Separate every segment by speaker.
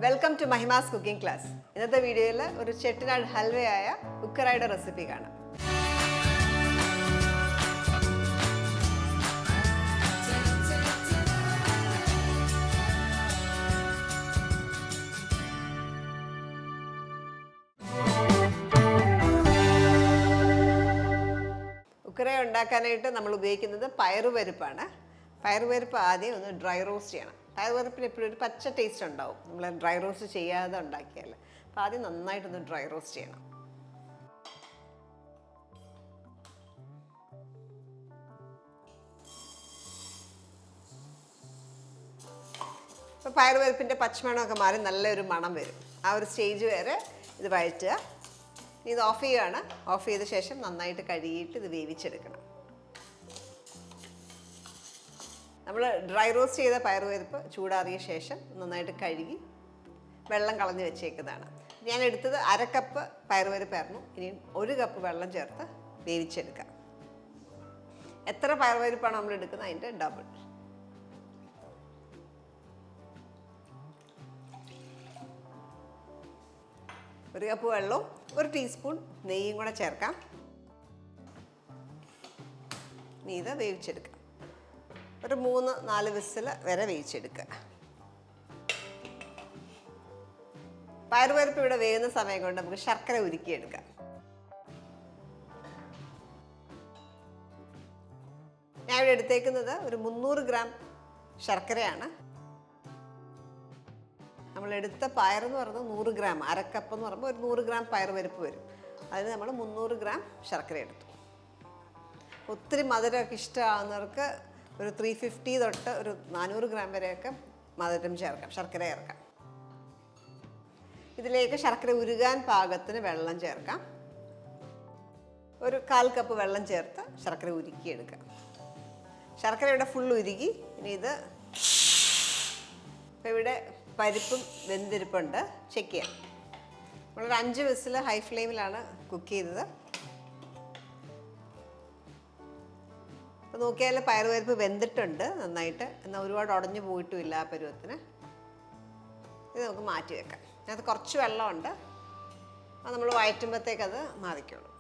Speaker 1: Welcome to Mahima's cooking class. ഇന്നത്തെ വീഡിയോയിൽ ഒരു ചെട്ടിനാട് ഹൽവയായ ഉക്കറായുടെ റെസിപ്പി കാണാം. ഉക്കറ ഉണ്ടാക്കാനായിട്ട് നമ്മൾ ഉപയോഗിക്കുന്നത് പയറുപരിപ്പാണ്. പയറുപരിപ്പ് ആദ്യം ഒന്ന് ഡ്രൈ റോസ്റ്റ് ചെയ്യണം. പയറുപരിപ്പിന് എപ്പോഴും ഒരു പച്ച ടേസ്റ്റ് ഉണ്ടാവും നമ്മൾ ഡ്രൈ റോസ്റ്റ് ചെയ്യാതെ ഉണ്ടാക്കിയാൽ. അപ്പോൾ ആദ്യം നന്നായിട്ടൊന്ന് ഡ്രൈ റോസ്റ്റ് ചെയ്യണം. അപ്പോൾ പയറുപരിപ്പിൻ്റെ പച്ചമണമൊക്കെ മാറി നല്ലൊരു മണം വരും. ആ ഒരു സ്റ്റേജ് വരെ ഇത് വഴറ്റുക. ഇത് ഓഫ് ചെയ്യുകയാണ്. ഓഫ് ചെയ്ത ശേഷം നന്നായിട്ട് കഴുകിയിട്ട് ഇത് വേവിച്ചെടുക്കണം. നമ്മൾ ഡ്രൈ റോസ്റ്റ് ചെയ്ത പയറുപരിപ്പ് ചൂടാറിയ ശേഷം നന്നായിട്ട് കഴുകി വെള്ളം കളഞ്ഞ് വെച്ചേക്കുന്നതാണ്. ഞാൻ എടുത്തത് 1/2 കപ്പ് പയറുപരിപ്പായിരുന്നു. ഇനി 1 കപ്പ് വെള്ളം ചേർത്ത് വേവിച്ചെടുക്കാം. എത്ര പയറുപരിപ്പാണ് നമ്മൾ എടുക്കുന്നത് അതിൻ്റെ ഡബിൾ. ഒരു കപ്പ് വെള്ളവും 1 ടീസ്പൂൺ നെയ്യും കൂടെ ചേർക്കാം. ഇനി ഇത് വേവിച്ചെടുക്കാം. ഒരു 3-4 വിസിൽ വരെ വേവിച്ചെടുക്കുക. പയറുപരിപ്പ് ഇവിടെ വേകുന്ന സമയം കൊണ്ട് നമുക്ക് ശർക്കര ഉരുക്കിയെടുക്കാം. ഞാൻ ഇവിടെ എടുത്തേക്കുന്നത് ഒരു 300 ഗ്രാം ശർക്കരയാണ്. നമ്മളെടുത്ത പയറെന്ന് പറയുന്നത് 100 ഗ്രാം, 1/2 കപ്പ് എന്ന് പറയുമ്പോൾ ഒരു 100 ഗ്രാം പയറുപരിപ്പ് വരും. അതിന് നമ്മൾ 300 ഗ്രാം ശർക്കര എടുത്തു. ഒത്തിരി മധുരമൊക്കെ ഇഷ്ടമാകുന്നവർക്ക് ഒരു 350 തൊട്ട് ഒരു 400 ഗ്രാം വരെയൊക്കെ മധുരം ചേർക്കാം, ശർക്കര ചേർക്കാം. ഇതിലേക്ക് ശർക്കര ഉരുകാൻ പാകത്തിന് വെള്ളം ചേർക്കാം. ഒരു 1/4 കപ്പ് വെള്ളം ചേർത്ത് ശർക്കര ഉരുക്കിയെടുക്കാം. ശർക്കര ഇവിടെ ഫുൾ ഉരുകി. ഇനി ഇത് ഇപ്പോൾ ഇവിടെ പരിപ്പും വെന്തിരിപ്പുണ്ട്. ചെക്ക് ചെയ്യാം. നമ്മളൊരു 5 വിസിൽ ഹൈ ഫ്ലെയിമിലാണ് കുക്ക് ചെയ്തത്. അപ്പോൾ നോക്കിയാൽ പയറുപരിപ്പ് വെന്തിട്ടുണ്ട് നന്നായിട്ട്. എന്നാൽ ഒരുപാട് ഉടഞ്ഞു പോയിട്ടുമില്ല ആ പരുവത്തിന്. ഇത് നമുക്ക് മാറ്റി വെക്കാം. അതിനകത്ത് കുറച്ച് വെള്ളമുണ്ട്. അത് നമ്മൾ വഴറ്റുമ്പോഴത്തേക്ക് അത് മാറിക്കോളും.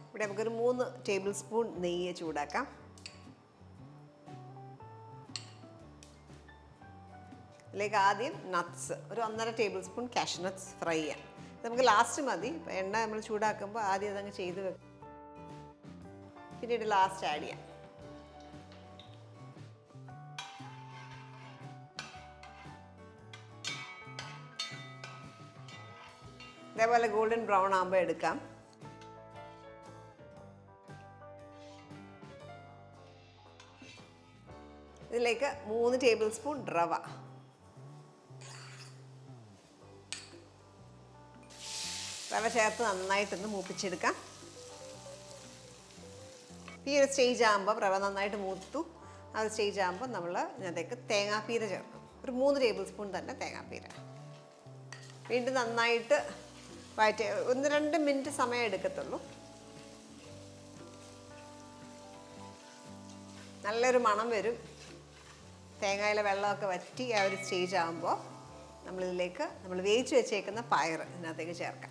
Speaker 1: ഇവിടെ നമുക്കൊരു 3 ടേബിൾ സ്പൂൺ നെയ്യ് ചൂടാക്കാം. ഇതിലേക്ക് ആദ്യം നട്ട്സ് ഒരു 1.5 table spoon cashew nuts fry ചെയ്യാം. നമുക്ക് ലാസ്റ്റ് മതി. എണ്ണ നമ്മൾ ചൂടാക്കുമ്പോൾ ആദ്യം അതങ്ങ് ചെയ്ത് വെക്കും. പിന്നീട് ലാസ്റ്റ് ആഡ് ചെയ്യാം. ഇതേപോലെ ഗോൾഡൻ ബ്രൗൺ ആകുമ്പോൾ എടുക്കാം. ഇതിലേക്ക് 3 ടേബിൾ സ്പൂൺ റവ, റവ ചേർത്ത് നന്നായിട്ടൊന്ന് മൂപ്പിച്ചെടുക്കാം. ഈ ഒരു സ്റ്റേജ് ആകുമ്പോൾ റവ നന്നായിട്ട് മൂത്തു. ആ ഒരു സ്റ്റേജ് ആകുമ്പോൾ നമ്മൾ ഇതിനകത്തേക്ക് തേങ്ങാപ്പീര ചേർക്കും. ഒരു 3 ടേബിൾ സ്പൂൺ തന്നെ തേങ്ങാപ്പീര. വീണ്ടും നന്നായിട്ട് വഴറ്റി 1-2 മിനിറ്റ് സമയം എടുക്കത്തുള്ളൂ. നല്ലൊരു മണം വരും. തേങ്ങയിലെ വെള്ളമൊക്കെ വറ്റി ആ ഒരു സ്റ്റേജ് ആകുമ്പോൾ നമ്മളിതിലേക്ക് നമ്മൾ വേവിച്ച് വെച്ചേക്കുന്ന പയർ ഇതിനകത്തേക്ക് ചേർക്കാം.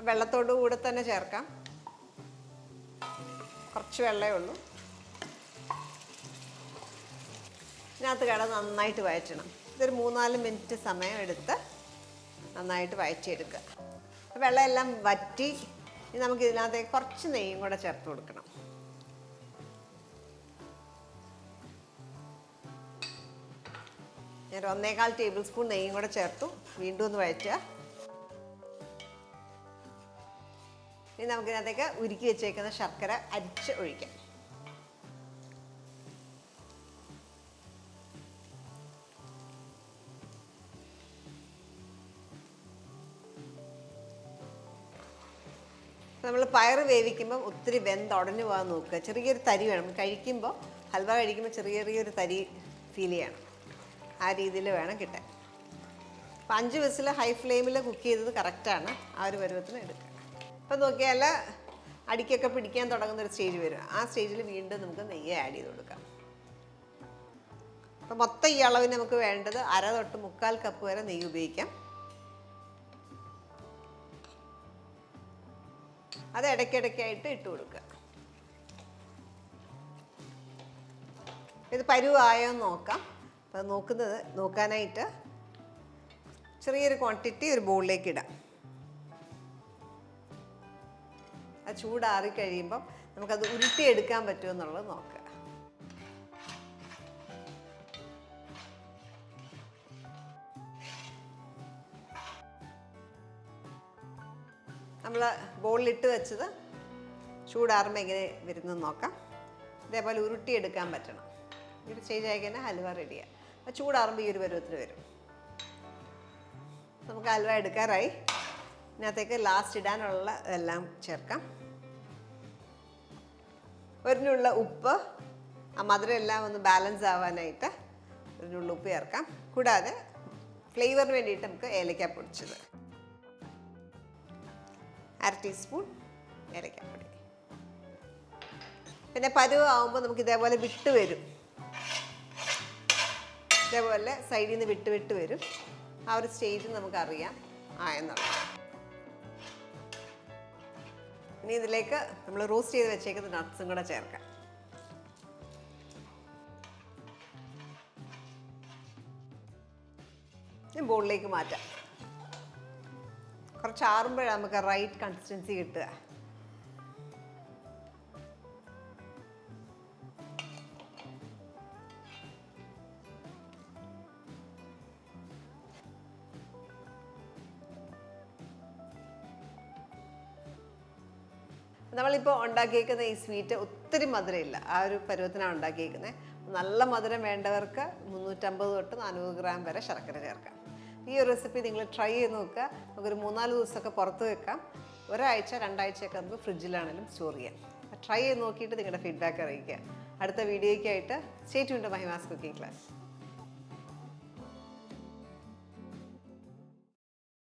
Speaker 1: വെള്ളത്തോട് കൂടെ തന്നെ ചേർക്കാം. കുറച്ച് വെള്ളമേ ഉള്ളൂ. ഇതിനകത്ത് കിടന്ന് നന്നായിട്ട് വഴറ്റണം. ഇതൊരു 3-4 മിനിറ്റ് സമയം എടുത്ത് നന്നായിട്ട് വഴറ്റിയെടുക്കുക. വെള്ളം എല്ലാം വറ്റി. ഇനി നമുക്ക് ഇതിനകത്തേക്ക് കുറച്ച് നെയ്യും കൂടെ ചേർത്ത് കൊടുക്കണം. ഞാൻ 1.25 ടേബിൾ സ്പൂൺ നെയ്യും കൂടെ ചേർത്തു. വീണ്ടും ഒന്ന് വഴറ്റുക. ഇനി നമുക്കിതിനകത്തേക്ക് ഉരുക്കി വെച്ചേക്കുന്ന ശർക്കര അരിച്ച് ഒഴിക്കാം. നമ്മൾ പയർ വേവിക്കുമ്പോൾ ഒത്തിരി വെന്തുടഞ്ഞു പോകാൻ നോക്കുക. ചെറിയൊരു തരി വേണം. കഴിക്കുമ്പോൾ ഹൽവ കഴിക്കുമ്പോൾ ചെറിയൊരു തരി ഫീൽ ചെയ്യണം. ആ രീതിയിൽ വേണം കിട്ടാൻ. അപ്പോൾ 5 വിസിൽ ഹൈ ഫ്ലെയിമിൽ കുക്ക് ചെയ്തത് കറക്റ്റാണ്. ആ ഒരു പരുവത്തിന് എടുക്കുക. അപ്പോൾ നോക്കിയാൽ അടിക്കൊക്കെ പിടിക്കാൻ തുടങ്ങുന്നൊരു സ്റ്റേജ് വരും. ആ സ്റ്റേജിൽ വീണ്ടും നമുക്ക് നെയ്യ് ആഡ് ചെയ്ത് കൊടുക്കാം. അപ്പം മൊത്തം ഈ അളവിന് നമുക്ക് വേണ്ടത് 1/2 തൊട്ട് 3/4 കപ്പ് വരെ നെയ്യ് ഉപയോഗിക്കാം. അത് ഇടയ്ക്കിടയ്ക്കായിട്ട് ഇട്ട് കൊടുക്കുക. ഇത് പരുവായോ എന്ന് നോക്കാം. അപ്പം നോക്കാനായിട്ട് ചെറിയൊരു ക്വാണ്ടിറ്റി ഒരു ബൗളിലേക്ക് ഇടാം. അത് ചൂടാറി കഴിയുമ്പം നമുക്കത് ഉരുട്ടിയെടുക്കാൻ പറ്റുമെന്നുള്ളത് നോക്കുക. നമ്മൾ ബോളിലിട്ട് വെച്ചത് ചൂടാറുമ്പോൾ എങ്ങനെ വരുന്നെന്ന് നോക്കാം. ഇതേപോലെ ഉരുട്ടിയെടുക്കാൻ പറ്റണം. ഇത് ചെയ്ത് കഴിഞ്ഞാൽ ഹൽവ റെഡിയാണ്. അപ്പോൾ ചൂടാറുമ്പോൾ ഈ ഒരു പരുവത്തിൽ വരും. നമുക്ക് ഹൽവ എടുക്കാറായി. ഇതിനകത്തേക്ക് ലാസ്റ്റ് ഇടാനുള്ള എല്ലാം ചേർക്കാം. ഒരു നുള്ള ഉപ്പ്, ആ മധുരം എല്ലാം ഒന്ന് ബാലൻസ് ആവാനായിട്ട് ഒരു നുള്ള ഉപ്പ് ചേർക്കാം. കൂടാതെ ഫ്ലേവറിന് വേണ്ടിയിട്ട് നമുക്ക് ഏലക്ക പൊടിച്ചത് 1/2 ടീസ്പൂൺ ഏലക്കാപ്പൊടി. പിന്നെ പരുവ് ആവുമ്പോൾ നമുക്ക് ഇതേപോലെ വിട്ട് വരും. ഇതേപോലെ സൈഡിൽ നിന്ന് വിട്ട് വരും. ആ ഒരു സ്റ്റേജിൽ നമുക്കറിയാം എന്നുള്ളത്. ഇനി ഇതിലേക്ക് നമ്മൾ റോസ്റ്റ് ചെയ്ത് വെച്ചേക്കുന്ന നട്ട്സും കൂടെ ചേർക്കാം. ഇനി ബോളിലേക്ക് മാറ്റാം. കുറച്ച് ആറുമ്പോഴാണ് നമുക്ക് റൈറ്റ് കൺസിസ്റ്റൻസി കിട്ടുക. നമ്മളിപ്പോൾ ഉണ്ടാക്കിയേക്കുന്ന ഈ സ്വീറ്റ് ഒത്തിരി മധുരമില്ല. ആ ഒരു പരുവത്തിനാണ് ഉണ്ടാക്കിയേക്കുന്നത്. നല്ല മധുരം വേണ്ടവർക്ക് 350 തൊട്ട് 400 ഗ്രാം വരെ ശർക്കര ചേർക്കാം. ഈ ഒരു റെസിപ്പി നിങ്ങൾ ട്രൈ ചെയ്ത് നോക്കുക. നമുക്കൊരു 3-4 ദിവസമൊക്കെ പുറത്ത് വെക്കാം. ഒരാഴ്ച 2 ആഴ്ചയൊക്കെ നമുക്ക് ഫ്രിഡ്ജിലാണെങ്കിലും സ്റ്റോർ ചെയ്യാം. ട്രൈ ചെയ്ത് നോക്കിയിട്ട് നിങ്ങളുടെ ഫീഡ്ബാക്ക് അറിയിക്കുക. അടുത്ത വീഡിയോയ്ക്കായിട്ട് stay tuned to Mahima's cooking class.